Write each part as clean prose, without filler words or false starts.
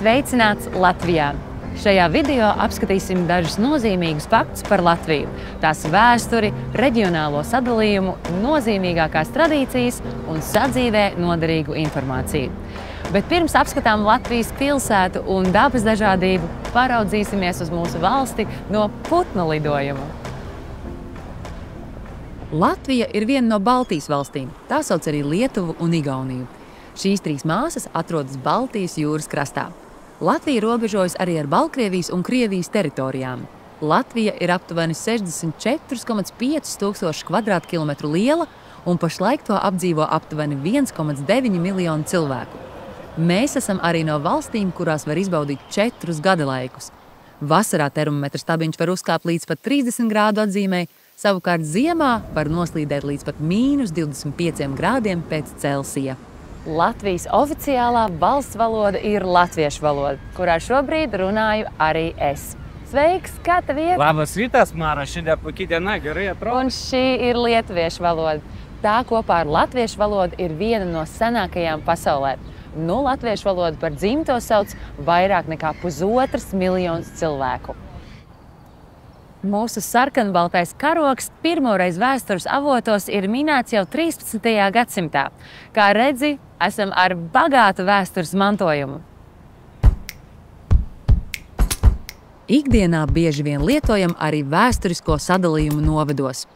Sveicināts Latvijā! Šajā video apskatīsim dažus nozīmīgus faktus par Latviju, tās vēsturi, reģionālo sadalījumu, nozīmīgākās tradīcijas un sadzīvē noderīgu informāciju. Bet pirms apskatām Latvijas pilsētu un dabas dažādību, paraudzīsimies uz mūsu valsti no putnu lidojuma. Latvija ir viena no Baltijas valstīm, tā sauc arī Lietuvu un Igauniju. Šīs trīs māsas atrodas Baltijas jūras krastā. Latvija robežojas arī ar Baltkrievijas un Krievijas teritorijām. Latvija ir aptuveni 64,5 tūkstoši kvadrātkilometru liela un pašlaik to apdzīvo aptuveni 1,9 miljonu cilvēku. Mēs esam arī no valstīm, kurās var izbaudīt 4 gada laikus. Vasarā termometra stabiņš var uzkāpt līdz pat 30 grādu atzīmei, savukārt ziemā var noslīdēt līdz pat -25 grādiem pēc Celsija. Latvijas oficiālā valsts valoda ir latviešu valoda, kurā šobrīd runāju arī es. Sveiks, kā tev iet? Labas rytas, Māra, šiandien puiki diena, gerai atrodo. Un šī ir lietuviešu valoda. Tā kopā ar latviešu valodu ir viena no senākajām pasaulē. Latviešu valodu par dzimto sauc vairāk nekā 1,5 miljonus cilvēku. Mūsu sarkanbaltais karogs pirmoreiz vēstures avotos ir minēts jau 13. gadsimtā. Kā redzi, esam ar bagātu vēstures mantojumu. Ikdienā bieži vien lietojam arī vēsturisko sadalījumu novados.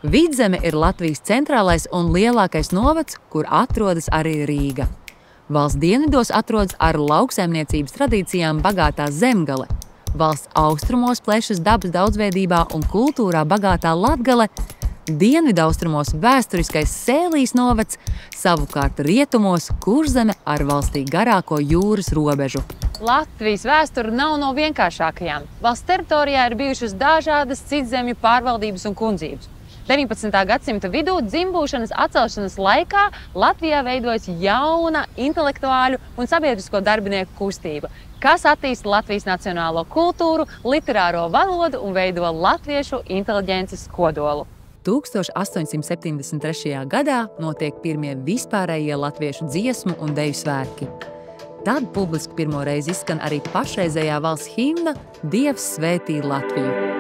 Vidzeme ir Latvijas centrālais un lielākais novads, kur atrodas arī Rīga. Valsts dienvidos atrodas ar lauksaimniecības tradīcijām bagātā Zemgale. Valsts austrumos plešas dabas daudzveidībā un kultūrā bagātā Latgale, dienvidaustrumos vēsturiskais Sēlijas novads, savukārt rietumos Kurzeme ar valstī garāko jūras robežu. Latvijas vēsture nav no vienkāršākajām. Valsts teritorijā ir bijušas dažādas citzemju pārvaldības un kundzības. 19. gadsimta vidū dzimbūšanas atcelšanas laikā Latvijā veidojas jauna intelektuāļu un sabiedrisko darbinieku kustība, kas attīsta Latvijas nacionālo kultūru, literāro valodu un veido latviešu inteliģences kodolu. 1873. gadā notiek pirmie vispārējie latviešu dziesmu un deju svētki. Tad publiski pirmo reizi izskan arī pašreizējā valsts himna Dievs svētī Latviju.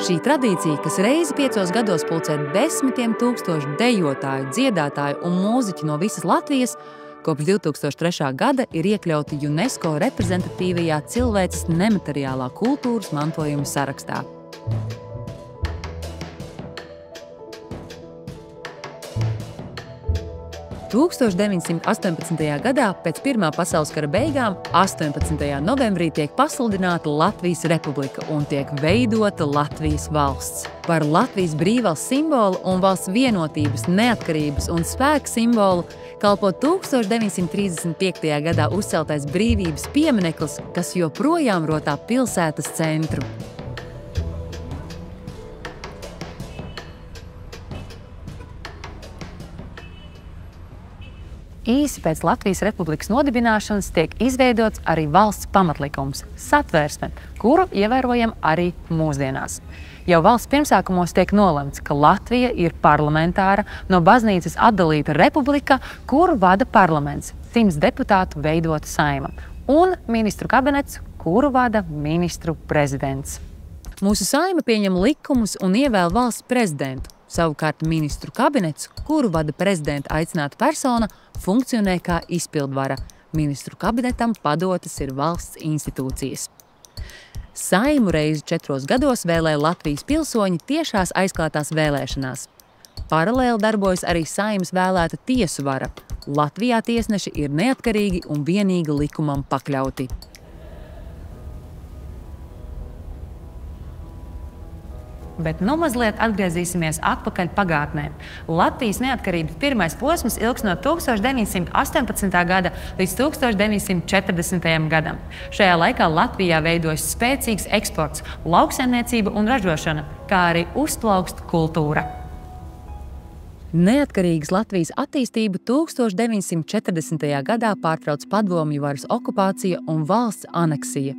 Šī tradīcija, kas reizi 5 gados pulcē 10 000 dejotāju, dziedātāju un mūziķu no visas Latvijas, kopš 2003. gada ir iekļauti UNESCO reprezentatīvajā cilvēces nemateriālā kultūras mantojuma sarakstā. – 1918. gadā pēc Pirmā pasaules kara beigām 18. novembrī tiek pasludināta Latvijas republika un tiek veidota Latvijas valsts. Par Latvijas brīvvalsts simbolu un valsts vienotības, neatkarības un spēka simbolu kalpo 1935. gadā uzceltais brīvības piemineklis, kas joprojām rotā pilsētas centru. Īsi pēc Latvijas republikas nodibināšanas tiek izveidots arī valsts pamatlikums – Satversme, kuru ievērojam arī mūsdienās. Jau valsts pirmsākumos tiek nolemts, ka Latvija ir parlamentāra, no baznīcas atdalīta republika, kuru vada parlaments, 100 deputātu veidota saima, un ministru kabinets, kuru vada ministru prezidents. Mūsu saima pieņem likumus un ievēl valsts prezidentu. Savukārt ministru kabinets, kuru vada prezidenta aicināta persona, funkcionē kā izpildvara. Ministru kabinetam padotas ir valsts institūcijas. Saimu reizi 4 gados vēlē Latvijas pilsoņi tiešās aizklātās vēlēšanās. Paralēli darbojas arī saimas vēlēta tiesu vara. Latvijā tiesneši ir neatkarīgi un vienīgi likumam pakļauti. Bet mazliet atgriezīsimies atpakaļ pagātnē. Latvijas neatkarības pirmais posms ilgs no 1918. gada līdz 1940. gadam. Šajā laikā Latvijā veidojas spēcīgs eksports, lauksaimniecība un ražošana, kā arī uzplaukst kultūra. Neatkarīgas Latvijas attīstību 1940. gadā pārtrauc padomju varas okupācija un valsts aneksija.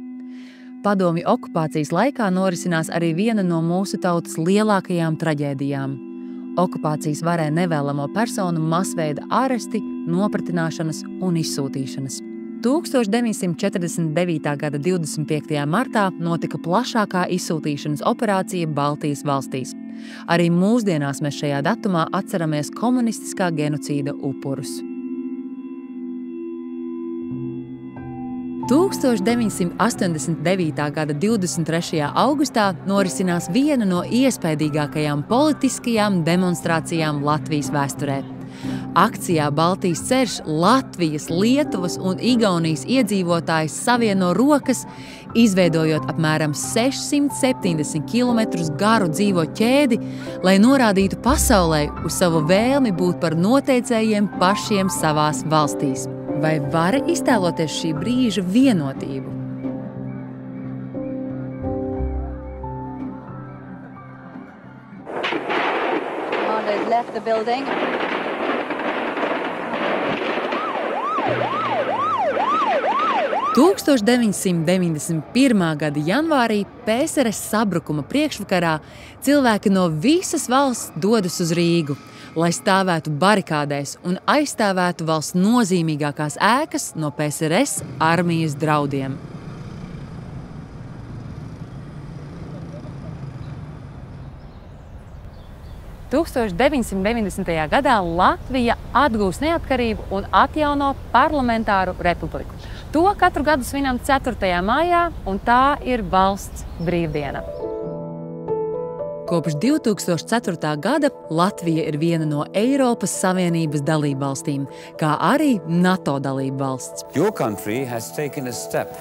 Padomju okupācijas laikā norisinās arī viena no mūsu tautas lielākajām traģēdijām. Okupācijas varē nevēlamo personu masveida aresti, nopratināšanas un izsūtīšanas. 1949. gada 25. martā notika plašākā izsūtīšanas operācija Baltijas valstīs. Arī mūsdienās mēs šajā datumā atceramies komunistiskā genocīda upurus. 1989. gada 23. augustā norisinās viena no iespaidīgākajām politiskajām demonstrācijām Latvijas vēsturē. Akcijā Baltijas ceļš Latvijas, Lietuvas un Igaunijas iedzīvotājus savieno rokas, izveidojot apmēram 670 km garu dzīvo ķēdi, lai norādītu pasaulē uz savu vēlmi būt par noteicējiem pašiem savās valstīs. Vai vari iztēloties šī brīža vienotību? Left the building. 1991. gada janvārī PSRS sabrukuma priekšvakarā cilvēki no visas valsts dodas uz Rīgu, lai stāvētu barikādēs un aizstāvētu valsts nozīmīgākās ēkas no PSRS armijas draudiem. – 1990. gadā Latvija atgūs neatkarību un atjauno parlamentāru republiku. To katru gadu svinam 4. maijā, un tā ir valsts brīvdiena. Kopš 2004. gada Latvija ir viena no Eiropas Savienības dalībvalstīm, kā arī NATO dalībvalsts. Your country has taken a step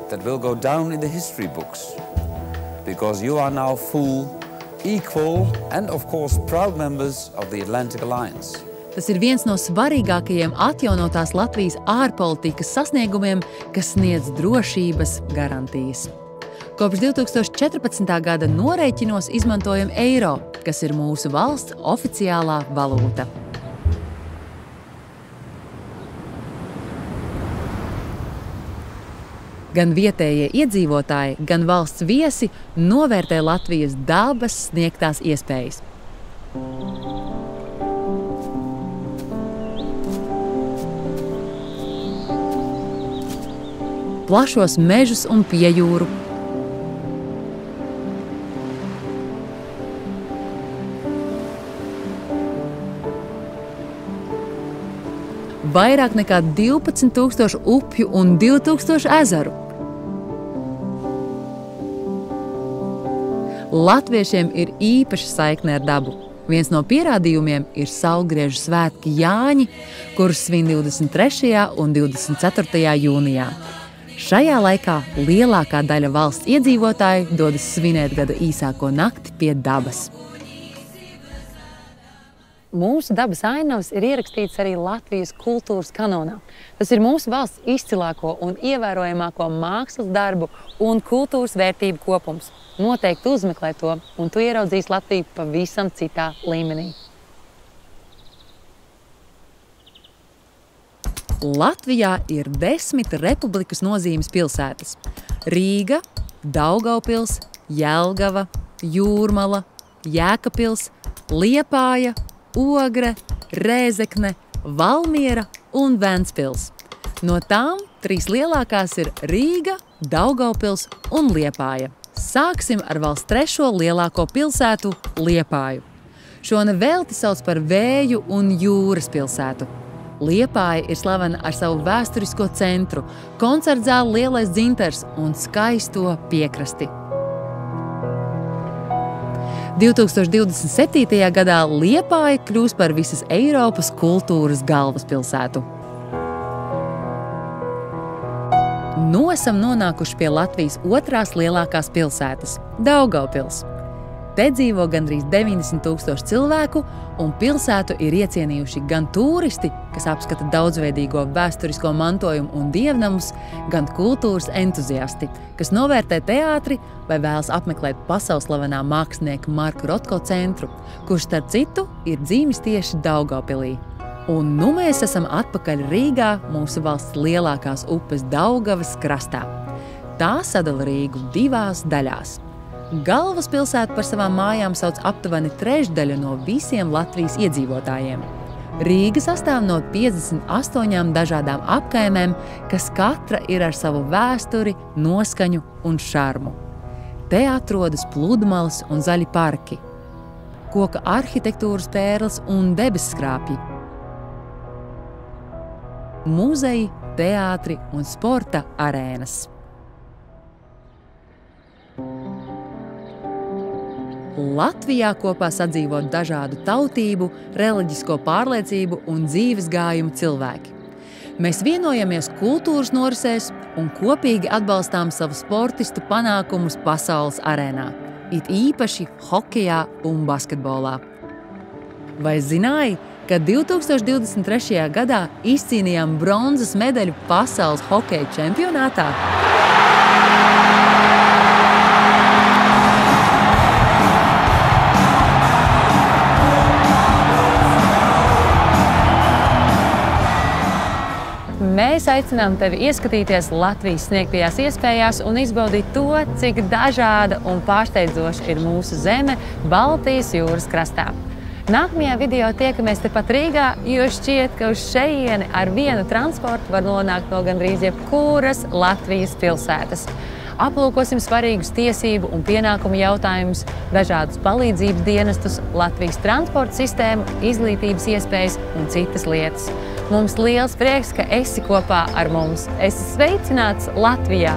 that will go down in the history books, because you are now full, equal and, of course, proud members of the Atlantic Alliance. Tas ir viens no svarīgākajiem atjaunotās Latvijas ārpolitikas sasniegumiem, kas sniedz drošības garantijas. Kopš 2014. gada norēķinos izmantojam eiro, kas ir mūsu valsts oficiālā valūta. Gan vietējie iedzīvotāji, gan valsts viesi novērtē Latvijas dabas sniegtās iespējas. Plašos mežus un piejūru, vairāk nekā 12,000 upju un 2,000 ezeru. Latviešiem ir īpaša saikne ar dabu. Viens no pierādījumiem ir Saulgriežu svētki Jāņi, kurus svin 23. un 24. jūnijā. Šajā laikā lielākā daļa valsts iedzīvotāji dodas svinēt gada īsāko nakti pie dabas. Mūsu dabas ainavas ir ierakstīts arī Latvijas kultūras kanonā. Tas ir mūsu valsts izcilāko un ievērojamāko mākslas darbu un kultūras vērtību kopums. Noteikti uzmeklē to, un tu ieraudzīs Latviju pavisam citā līmenī. Latvijā ir 10 republikas nozīmes pilsētas – Rīga, Daugavpils, Jelgava, Jūrmala, Jēkabpils, Liepāja, Ogre, Rēzekne, Valmiera un Ventspils. No tām 3 lielākās ir Rīga, Daugavpils un Liepāja. Sāksim ar valsts 3. lielāko pilsētu Liepāju. Šo nevelti sauc par vēju un jūras pilsētu. Liepāja ir slavena ar savu vēsturisko centru, koncertzāli Lielais dzintars un skaisto piekrasti. 2027. gadā Liepāja kļūs par visas Eiropas kultūras galvaspilsētu. Nu esam nonākuši pie Latvijas 2. lielākās pilsētas – Daugavpils. Te dzīvo gandrīz 90,000 cilvēku, un pilsētu ir iecienījuši gan turisti, kas apskata daudzveidīgo vēsturisko mantojumu un dievnamus, gan kultūras entuziasti, kas novērtē teātri vai vēlas apmeklēt pasaulslavenā mākslinieka Marka Rotko centru, kurš starp citu ir dzīvis tieši Daugavpilī. Un nu mēs esam atpakaļ Rīgā, mūsu valsts lielākās upes Daugavas krastā. Tā sadala Rīgu 2 daļās. Galvaspilsētu par savām mājām sauc aptuveni 1/3 no visiem Latvijas iedzīvotājiem. Rīga sastāv no 58 dažādām apkaimēm, kas katra ir ar savu vēsturi, noskaņu un šarmu. Te atrodas pludmales un zaļi parki, koka arhitektūras pērles un debesskrāpji, muzeji, teātri un sporta arēnas. Latvijā kopā sadzīvo dažādu tautību, reliģisko pārliecību un dzīves gājumu cilvēki. Mēs vienojamies kultūras norisēs un kopīgi atbalstām savu sportistu panākumus pasaules arēnā, it īpaši hokejā un basketbolā. Vai zināji, ka 2023. gadā izcīnījām bronzas medaļu pasaules hokeja čempionātā? Mēs aicinām tevi ieskatīties Latvijas sniegtajās iespējās un izbaudīt to, cik dažāda un pārsteidzoša ir mūsu zeme Baltijas jūras krastā. Nākamajā video tiekamies tepat Rīgā, jo šķiet, ka uz šejieni ar vienu transportu var nonākt no gandrīz jebkuras Latvijas pilsētas. Aplūkosim svarīgus tiesību un pienākumu jautājumus, dažādus palīdzības dienestus, Latvijas transporta sistēmu, izglītības iespējas un citas lietas. Mums liels prieks, ka esi kopā ar mums. Esi sveicināts Latvijā!